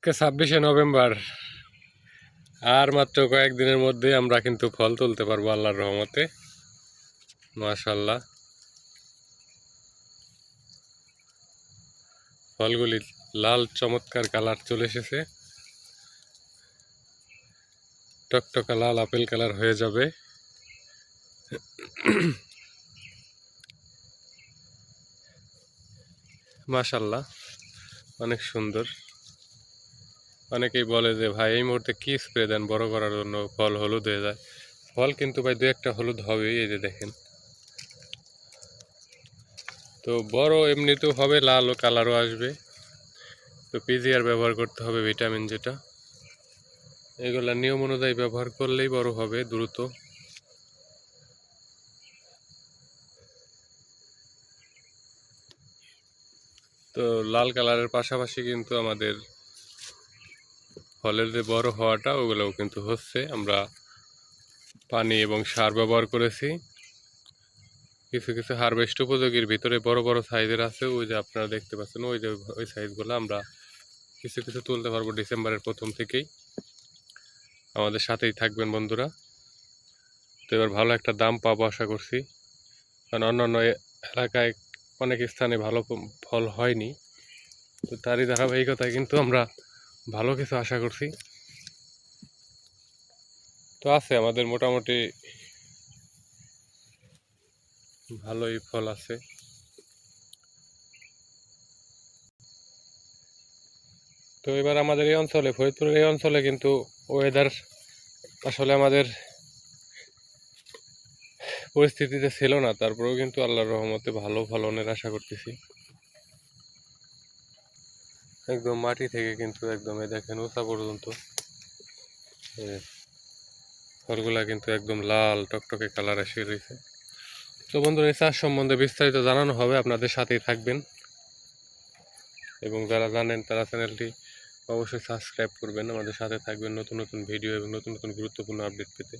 26 November, আর মাত্র কয়েকদিনের মধ্যে আমরা কিন্তু ফল তুলতে পারবো আল্লাহর রহমতে। মাশাআল্লাহ, ফলগুলি লাল চমৎকার কালার চলে এসেছে, টকটকা লাল আপেল কালার হয়ে যাবে। মাশাআল্লাহ, অনেক সুন্দর। অনেকেই বলে যে ভাই এই মুহূর্তে কি স্প্রে দেন বড় করার জন্য, ফল হলুদ হয়ে যায়। ফল কিন্তু ভাই দু একটা হলুদ হবেই, এই যে দেখেন। তো বড় এমনিতেও হবে, লাল ও কালারও আসবে। তো পিজিআর ব্যবহার করতে হবে, ভিটামিন যেটা, এগুলা নিয়ম অনুযায়ী ব্যবহার করলেই বড় হবে দ্রুত। তো লাল কালারের পাশাপাশি কিন্তু আমাদের ফলের যে বড় হওয়াটা, ওগুলোও কিন্তু হচ্ছে। আমরা পানি এবং সার ব্যবহার করেছি। কিছু কিছু হারভেস্ট উপযোগীর ভিতরে বড় বড় সাইজের আছে, ওই যে আপনারা দেখতে পাচ্ছেন, ওই যে ওই সাইজগুলো আমরা কিছু কিছু তুলতে পারবো ডিসেম্বরের প্রথম থেকেই। আমাদের সাথেই থাকবেন বন্ধুরা। তো এবার ভালো একটা দাম পাবো আশা করছি, কারণ অন্যান্য এলাকায় অনেক স্থানে ভালো ফল হয়নি। তো তারই ধারাবাহিকতায় কিন্তু আমরা ভালো কিছু আশা করছি। তো আছে আমাদের মোটামুটি ভালোই ফল আছে। তো এবার আমাদের এই অঞ্চলে, ফরিদপুরের এই অঞ্চলে কিন্তু ওয়েদার আসলে আমাদের পরিস্থিতিতে ছিল না, তারপরেও কিন্তু আল্লাহর রহমতে ভালো ফলনের আশা করতেছি। একদম মাটি থেকে কিন্তু একদম দেখেন উঁচা পর্যন্ত ফলগুলা কিন্তু একদম লাল টকটকে কালার এসে রয়েছে। তো বন্ধুরা, এই চাষ সম্বন্ধে বিস্তারিত জানানো হবে, আপনাদের সাথেই থাকবেন। এবং যারা জানেন তারা চ্যানেলটি অবশ্যই সাবস্ক্রাইব করবেন, আমাদের সাথে থাকবেন নতুন নতুন ভিডিও এবং নতুন নতুন গুরুত্বপূর্ণ আপডেট পেতে।